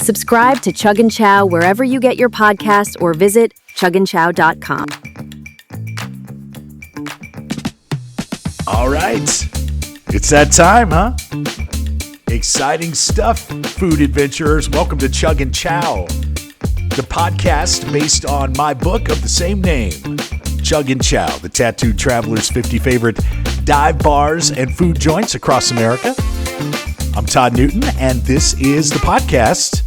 Subscribe to Chug Chow wherever you get your podcasts or visit chugandchow.com. All right. It's that time, huh? Exciting stuff, food adventurers. Welcome to Chug Chow, the podcast based on my book of the same name, Chug Chow, the Tattooed Traveler's 50 favorite dive bars and food joints across America. I'm Todd Newton, and this is the podcast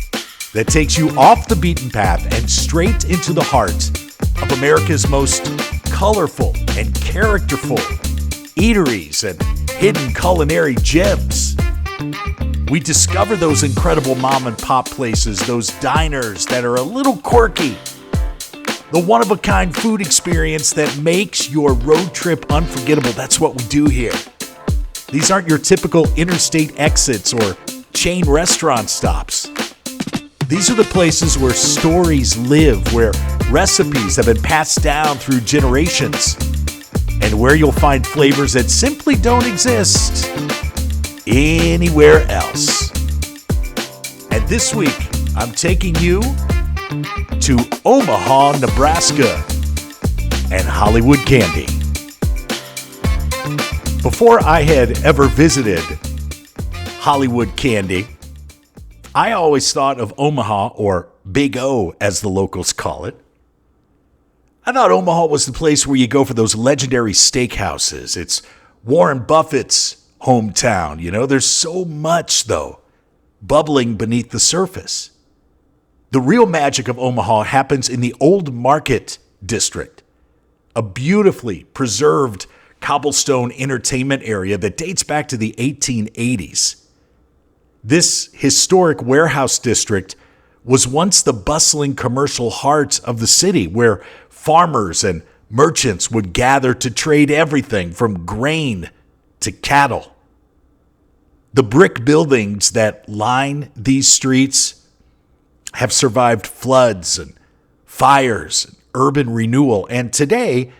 that takes you off the beaten path and straight into the heart of America's most colorful and characterful eateries and hidden culinary gems. We discover those incredible mom and pop places, those diners that are a little quirky, the one-of-a-kind food experience that makes your road trip unforgettable. That's what we do here. These aren't your typical interstate exits or chain restaurant stops. These are the places where stories live, where recipes have been passed down through generations, and where you'll find flavors that simply don't exist anywhere else. And this week, I'm taking you to Omaha, Nebraska, and Hollywood candy. Before I had ever visited Hollywood candy, I always thought of Omaha, or Big O as the locals call it. I thought Omaha was the place where you go for those legendary steakhouses. It's Warren Buffett's hometown. You know, there's so much, though, bubbling beneath the surface. The real magic of Omaha happens in the Old Market District, a beautifully preserved cobblestone entertainment area that dates back to the 1880s. This historic warehouse district was once the bustling commercial heart of the city, where farmers and merchants would gather to trade everything from grain to cattle. The brick buildings that line these streets have survived floods and fires and urban renewal, and today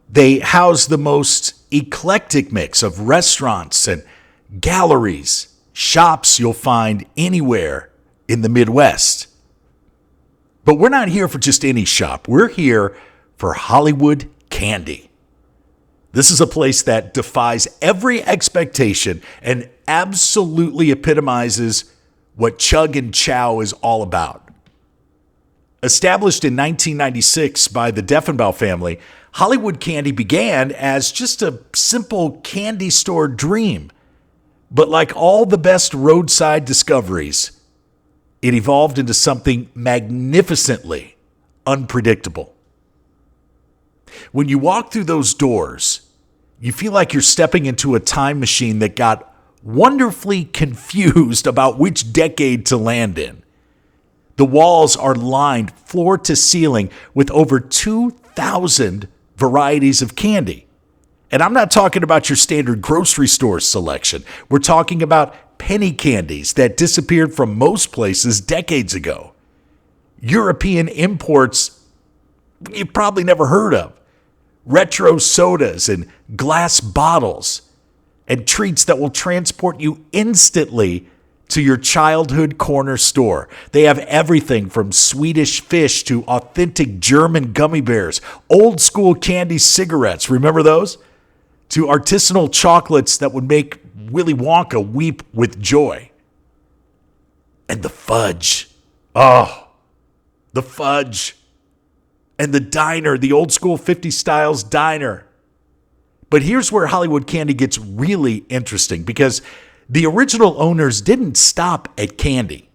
they house the most eclectic mix of restaurants and galleries, shops you'll find anywhere in the Midwest. But we're not here for just any shop. We're here for Hollywood candy. This is a place that defies every expectation and absolutely epitomizes what Chug Chow is all about. Established in 1996 by the Deffenbaugh family, Hollywood candy began as just a simple candy store dream. But like all the best roadside discoveries, it evolved into something magnificently unpredictable. When you walk through those doors, you feel like you're stepping into a time machine that got wonderfully confused about which decade to land in. The walls are lined floor to ceiling with over 2,000 varieties of candy. And I'm not talking about your standard grocery store selection. We're talking about penny candies that disappeared from most places decades ago. European imports you've probably never heard of. Retro sodas and glass bottles. And treats that will transport you instantly to your childhood corner store. They have everything from Swedish fish to authentic German gummy bears, old school candy cigarettes. Remember those? To artisanal chocolates that would make Willy Wonka weep with joy. And the fudge. Oh, the fudge. And the diner, the old school 50 Styles diner. But here's where Hollywood candy gets really interesting, because the original owners didn't stop at candy.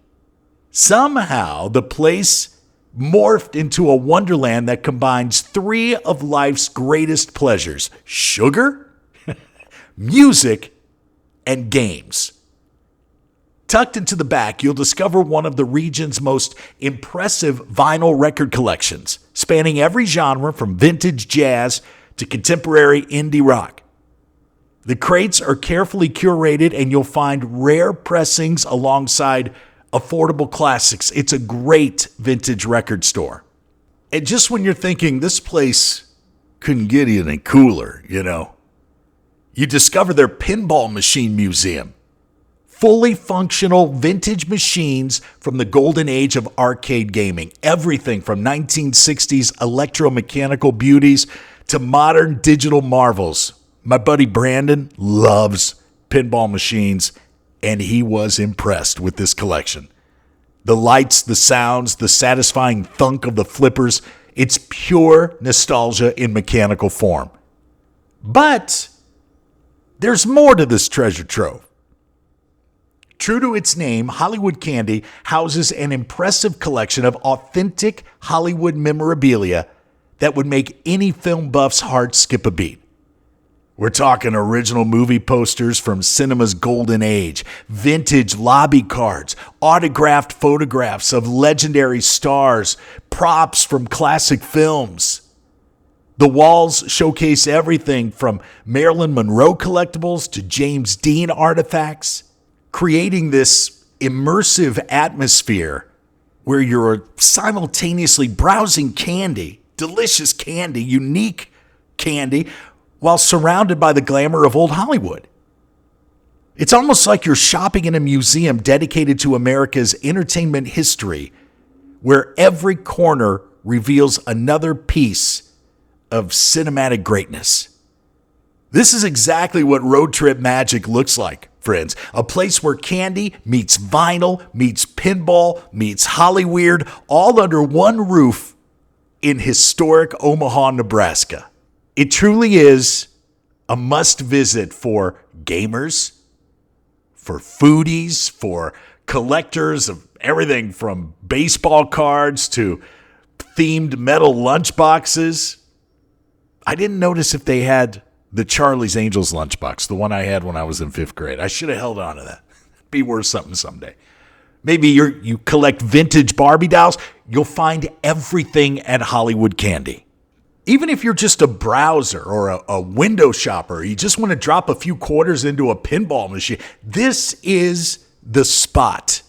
Somehow, the place morphed into a wonderland that combines three of life's greatest pleasures: sugar, music, and games. Tucked into the back, you'll discover one of the region's most impressive vinyl record collections, spanning every genre from vintage jazz to contemporary indie rock. The crates are carefully curated, and you'll find rare pressings alongside affordable classics. It's a great vintage record store. And just when you're thinking this place couldn't get any cooler, you discover their pinball machine museum. fully functional vintage machines from the golden age of arcade gaming. Everything from 1960s electromechanical beauties to modern digital marvels. My buddy Brandon loves pinball machines, and he was impressed with this collection. The lights, the sounds, the satisfying thunk of the flippers, it's pure nostalgia in mechanical form. But there's more to this treasure trove. True to its name, Hollywood Candy houses an impressive collection of authentic Hollywood memorabilia that would make any film buff's heart skip a beat. We're talking original movie posters from cinema's golden age, vintage lobby cards, autographed photographs of legendary stars, props from classic films. The walls showcase everything from Marilyn Monroe collectibles to James Dean artifacts, creating this immersive atmosphere where you're simultaneously browsing candy, delicious candy, unique candy, while surrounded by the glamour of old Hollywood. It's almost like you're shopping in a museum dedicated to America's entertainment history, where every corner reveals another piece of cinematic greatness. This is exactly what road trip magic looks like, friends. A place where candy meets vinyl, meets pinball, meets Hollyweird, all under one roof in historic Omaha, Nebraska. It truly is a must-visit for gamers, for foodies, for collectors of everything from baseball cards to themed metal lunchboxes. I didn't notice if they had the Charlie's Angels lunchbox, the one I had when I was in 5th grade. I should have held on to that. Be worth something someday. Maybe you collect vintage Barbie dolls. You'll find everything at Hollywood Candy. Even if you're just a browser or a window shopper, you just want to drop a few quarters into a pinball machine, this is the spot.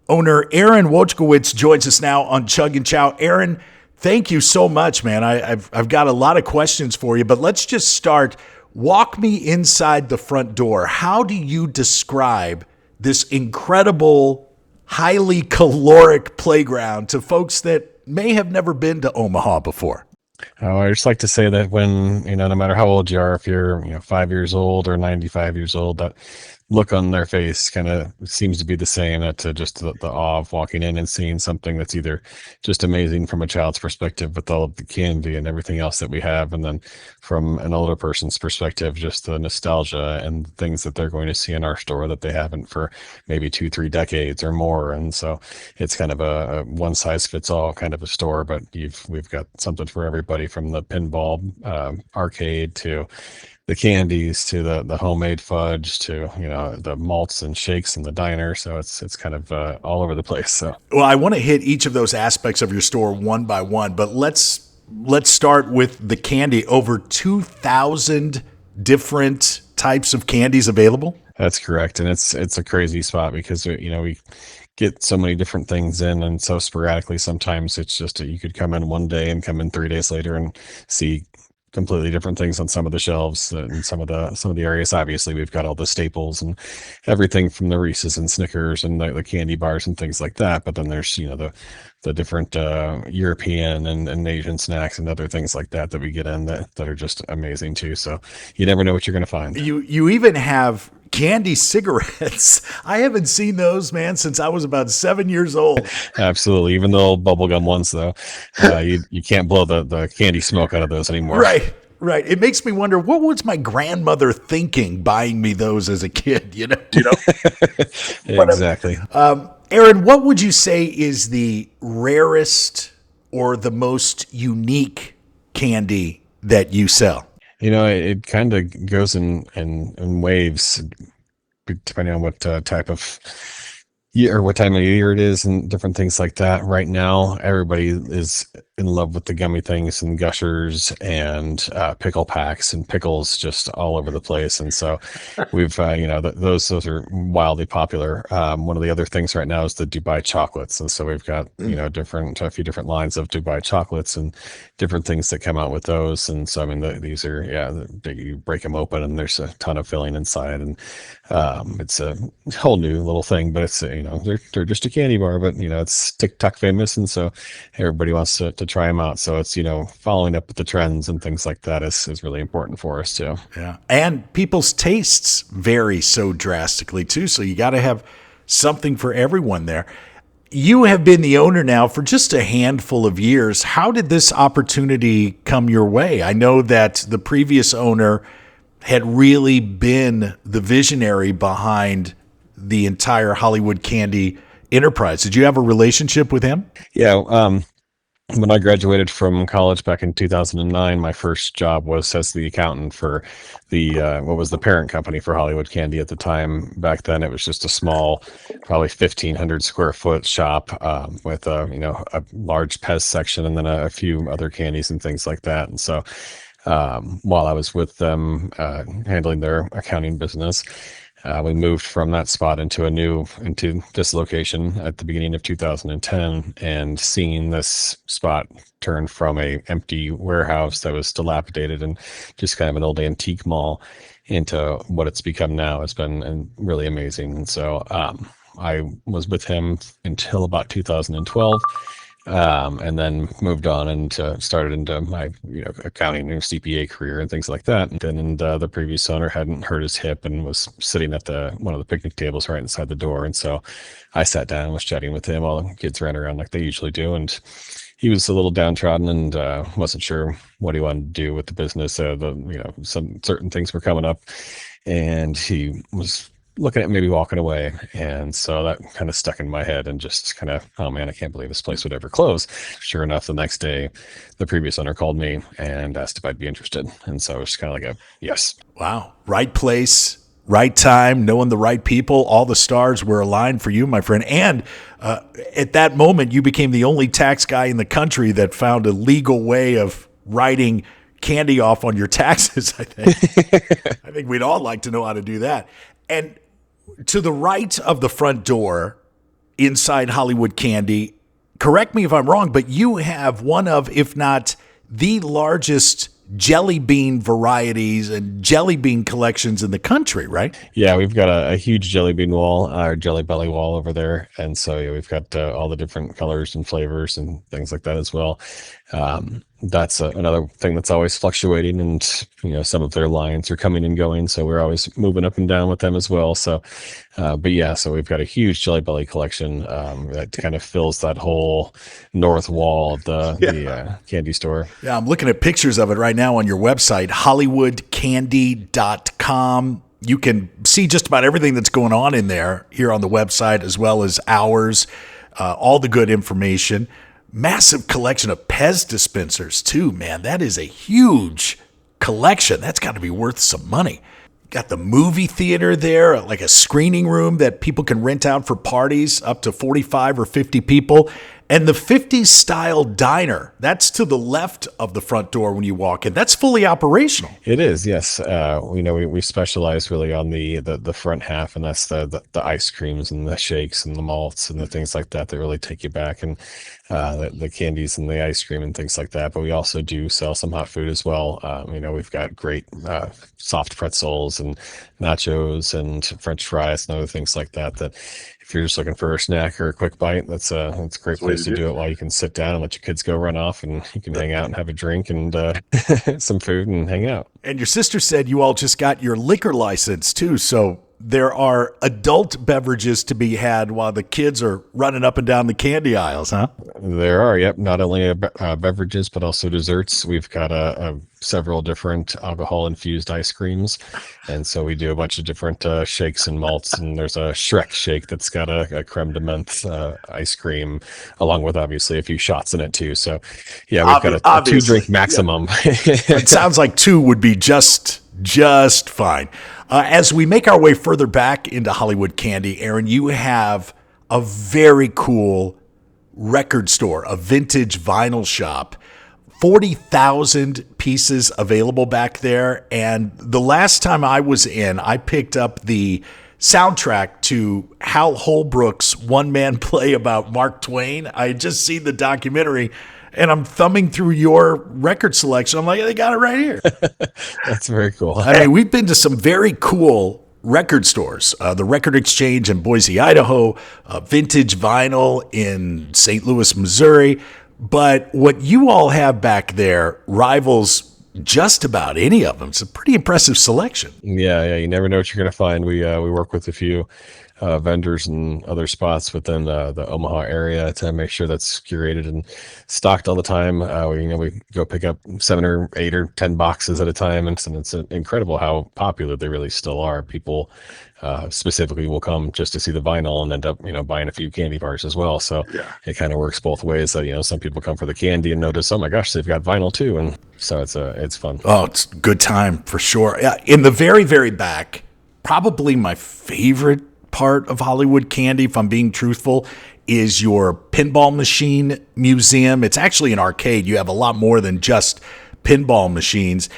Owner Aaron WOJTKIEWICZ joins us now on Chug Chow. Aaron, thank you so much, man. I've got a lot of questions for you, but let's just start. Walk me inside the front door. How do you describe this incredible, highly caloric playground to folks that may have never been to Omaha before? Oh, I just like to say that when, no matter how old you are, if you're, 5 years old or 95 years old, that look on their face kind of seems to be the same, to just the awe of walking in and seeing something that's either just amazing from a child's perspective with all of the candy and everything else that we have, and then from an older person's perspective, just the nostalgia and things that they're going to see in our store that they haven't for maybe 2-3 decades or more. And so it's kind of a one size fits all kind of a store, but we've got something for everybody, from the pinball arcade to the candies to the homemade fudge to the malts and shakes in the diner. So it's kind of all over the place. So well, I want to hit each of those aspects of your store one by one, but let's start with the candy. Over 2,000 different types of candies available. That's correct, and it's a crazy spot because we get so many different things in, and so sporadically. Sometimes it's just you could come in one day and come in 3 days later and see completely different things on some of the shelves and some of the areas. Obviously, we've got all the staples and everything from the Reese's and Snickers and the candy bars and things like that. But then there's the different European and Asian snacks and other things like that we get in that are just amazing too. So you never know what you're going to find. You even have candy cigarettes. I haven't seen those, man, since I was about 7 years old. Absolutely. Even the old bubblegum ones, though, you can't blow the candy smoke out of those anymore. Right. It makes me wonder, what was my grandmother thinking buying me those as a kid? Exactly. Aaron, what would you say is the rarest or the most unique candy that you sell? It kind of goes in waves, depending on what type of year or what time of year it is and different things like that. Right now, everybody is in love with the gummy things and gushers and pickle packs and pickles just all over the place. And so we've, those are wildly popular. One of the other things right now is the Dubai chocolates. And so we've got, a few different lines of Dubai chocolates and different things that come out with those. And so, I mean, these are, you break them open and there's a ton of filling inside. And it's a whole new little thing, but it's, they're just a candy bar, but, it's TikTok famous. And so everybody wants to try them out. So it's, following up with the trends and things like that is really important for us too. Yeah. And people's tastes vary so drastically too. So you got to have something for everyone there. You have been the owner now for just a handful of years. How did this opportunity come your way? I know that the previous owner had really been the visionary behind the entire Hollywood Candy enterprise. Did you have a relationship with him? Yeah. When I graduated from college back in 2009, my first job was as the accountant for the what was the parent company for Hollywood Candy at the time. Back then, it was just a small, probably 1,500 square foot shop with a large Pez section and then a few other candies and things like that. And so while I was with them handling their accounting business, we moved from that spot into this location at the beginning of 2010, and seeing this spot turn from a empty warehouse that was dilapidated and just kind of an old antique mall into what it's become now has been really amazing. And so I was with him until about 2012. And then moved on and started into my accounting and CPA career and things like that. And the previous owner hadn't hurt his hip and was sitting at one of the picnic tables right inside the door. And so I sat down and was chatting with him while the kids ran around like they usually do. And he was a little downtrodden and wasn't sure what he wanted to do with the business. Some certain things were coming up, and he was looking at maybe walking away. And so that kind of stuck in my head and just kind of, oh man, I can't believe this place would ever close. Sure enough, the next day, the previous owner called me and asked if I'd be interested. And so it was kind of like a yes. Wow. Right place, right time, knowing the right people. All the stars were aligned for you, my friend. And at that moment, you became the only tax guy in the country that found a legal way of writing candy off on your taxes, I think. I think we'd all like to know how to do that. And to the right of the front door inside Hollywood Candy, correct me if I'm wrong, but you have one of, if not the largest jelly bean varieties and jelly bean collections in the country, right? Yeah, we've got a huge jelly bean wall, our jelly belly wall over there. And so we've got all the different colors and flavors and things like that as well. That's another thing that's always fluctuating, and some of their lines are coming and going, so we're always moving up and down with them as well. So so we've got a huge jelly belly collection that kind of fills that whole north wall of the candy store. Yeah, I'm looking at pictures of it right now on your website, hollywoodcandy.com. You can see just about everything that's going on in there here on the website, as well as ours, all the good information. Massive collection of Pez dispensers too, man. That is a huge collection. That's got to be worth some money. Got the movie theater there, like a screening room that people can rent out for parties, up to 45 or 50 people. And the 50s style diner, that's to the left of the front door when you walk in. That's fully operational. It is, yes. We specialize really on the front half, and that's the ice creams and the shakes and the malts and the things like that really take you back, and the candies and the ice cream and things like that. But we also do sell some hot food as well. We've got great soft pretzels and nachos and French fries and other things like that. If you're just looking for a snack or a quick bite, that's a great place to do it while you can sit down and let your kids go run off, and you can hang out and have a drink and some food and hang out. And your sister said you all just got your liquor license too, so there are adult beverages to be had while the kids are running up and down the candy aisles, huh? There are, yep. Not only beverages, but also desserts. We've got several different alcohol-infused ice creams. And so we do a bunch of different shakes and malts. And there's a Shrek shake that's got a creme de menthe ice cream, along with obviously a few shots in it too. So yeah, we've got a 2-drink maximum. Yeah. It sounds like 2 would be just fine. As we make our way further back into Hollywood Candy, Aaron, you have a very cool record store, a vintage vinyl shop. 40,000 pieces available back there. And the last time I was in, I picked up the soundtrack to Hal Holbrook's one-man play about Mark Twain. I had just seen the documentary, and I'm thumbing through your record selection. I'm like, they got it right here. That's very cool. I mean, we've been to some very cool record stores. The Record Exchange in Boise, Idaho, Vintage Vinyl in St. Louis, Missouri. But what you all have back there rivals just about any of them. It's a pretty impressive selection. Yeah. You never know what you're going to find. We work with a few vendors and other spots within the Omaha area to make sure that's curated and stocked all the time. We go pick up 7 or 8 or 10 boxes at a time, and it's incredible how popular they really still are. People specifically will come just to see the vinyl and end up buying a few candy bars as well. So it kind of works both ways. That some people come for the candy and notice, oh my gosh, they've got vinyl too, and so it's fun. Oh, it's a good time for sure. Yeah, in the very, very back, probably my favorite part of Hollywood Candy, if I'm being truthful, is your pinball machine museum. It's actually an arcade. You have a lot more than just pinball machines.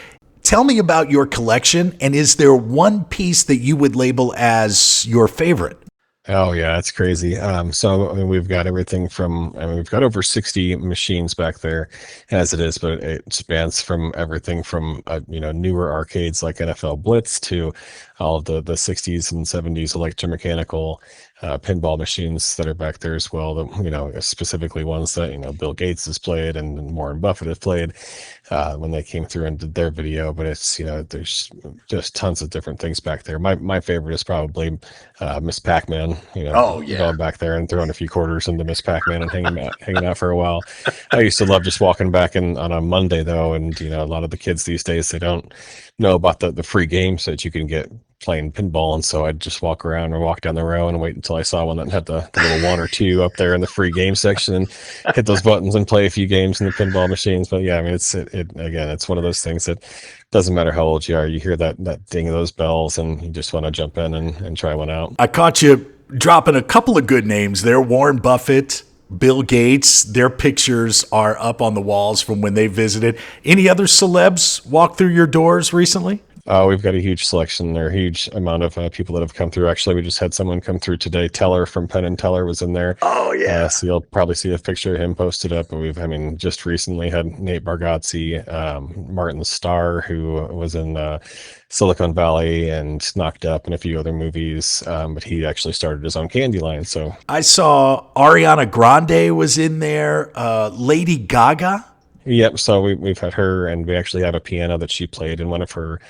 Tell me about your collection, and is there one piece that you would label as your favorite? Oh yeah, it's crazy. So I mean, we've got everything from, we've got over 60 machines back there as it is, but it spans from everything from, newer arcades like NFL Blitz to all of the 60s and 70s electromechanical pinball machines that are back there as well. That, specifically ones that, Bill Gates has played and Warren Buffett has played when they came through and did their video. But it's, there's just tons of different things back there. My favorite is probably Miss Pac-Man. Going back there and throwing a few quarters into Miss Pac-Man and hanging out for a while. I used to love just walking back in on a Monday though, and a lot of the kids these days, they don't know about the free games that you can get playing pinball, and so I'd just walk around or walk down the row and wait until I saw one that had the little 1 or 2 up there in the free game section and hit those buttons and play a few games in the pinball machines. But yeah, I mean, it's one of those things that doesn't matter how old you are, you hear that ding of those bells and you just want to jump in and try one out. I caught you dropping a couple of good names there. Warren Buffett, Bill Gates, their pictures are up on the walls from when they visited. Any other celebs walk through your doors recently? We've got a huge selection. There are a huge amount of people that have come through. Actually, we just had someone come through today. Teller from Penn and Teller was in there. Oh, yeah. So you'll probably see a picture of him posted up. But just recently had Nate Bargatze, Martin Starr, who was in Silicon Valley and Knocked Up and a few other movies. But he actually started his own candy line. So I saw Ariana Grande was in there. Lady Gaga. Yep. So we've had her, and we actually have a piano that she played in one of her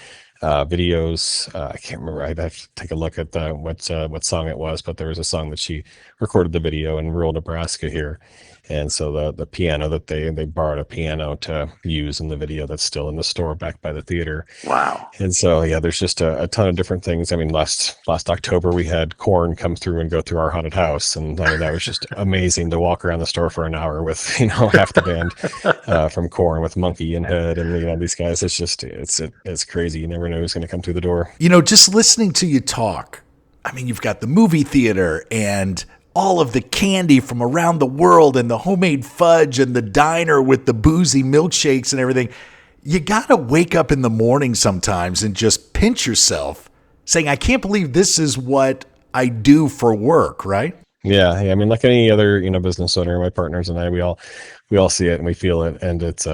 videos. I can't remember. I'd have to take a look at what song it was, but there was a song that she recorded the video in rural Nebraska here. And so the piano that they borrowed a piano to use in the video that's still in the store back by the theater. Wow. And so, yeah, there's just a ton of different things. I mean, last October, we had Korn come through and go through our haunted house. And I mean, that was just amazing to walk around the store for an hour with, half the band from Korn with Monkey and Head and, these guys. It's just, it's crazy. You never know who's going to come through the door. Just listening to you talk, I mean, you've got the movie theater and all of the candy from around the world and the homemade fudge and the diner with the boozy milkshakes and everything. You got to wake up in the morning sometimes and just pinch yourself saying, I can't believe this is what I do for work, right? Yeah. I mean, like any other, business owner, my partners and I, we all see it and we feel it. And it's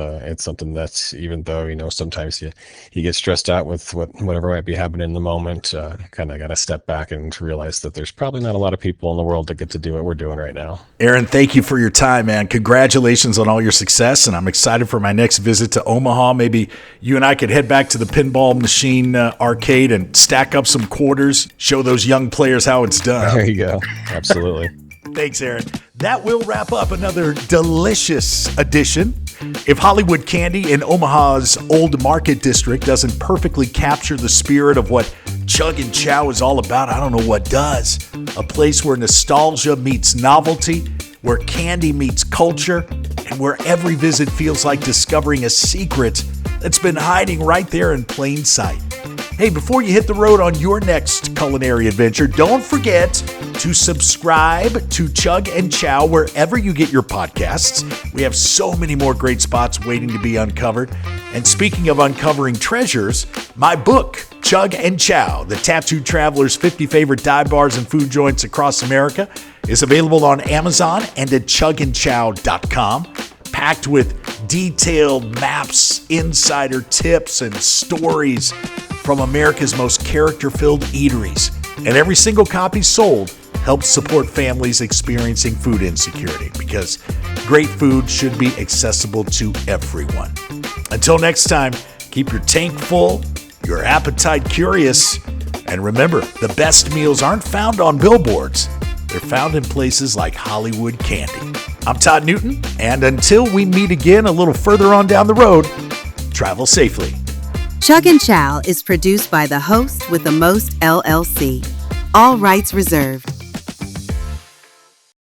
something that's, even though, sometimes you get stressed out with whatever might be happening in the moment, kind of got to step back and realize that there's probably not a lot of people in the world that get to do what we're doing right now. Aaron, thank you for your time, man. Congratulations on all your success. And I'm excited for my next visit to Omaha. Maybe you and I could head back to the pinball machine arcade and stack up some quarters, show those young players how it's done. There you go. Absolutely. Thanks, Aaron. That will wrap up another delicious edition. If Hollywood Candy in Omaha's Old Market District doesn't perfectly capture the spirit of what Chug and Chow is all about, I don't know what does. A place where nostalgia meets novelty, where candy meets culture, and where every visit feels like discovering a secret that's been hiding right there in plain sight. Hey, before you hit the road on your next culinary adventure, don't forget to subscribe to Chug and Chow wherever you get your podcasts. We have so many more great spots waiting to be uncovered. And speaking of uncovering treasures, my book, Chug and Chow, The Tattooed Traveler's 50 Favorite Dive Bars and Food Joints Across America, is available on Amazon and at chugandchow.com. Packed with detailed maps, insider tips, and stories from America's most character-filled eateries. And every single copy sold helps support families experiencing food insecurity, because great food should be accessible to everyone. Until next time, keep your tank full, your appetite curious, and remember, the best meals aren't found on billboards. They're found in places like Hollywood Candy. I'm Todd Newton, and until we meet again a little further on down the road, travel safely. Chug and Chow is produced by the host with the most LLC. All rights reserved.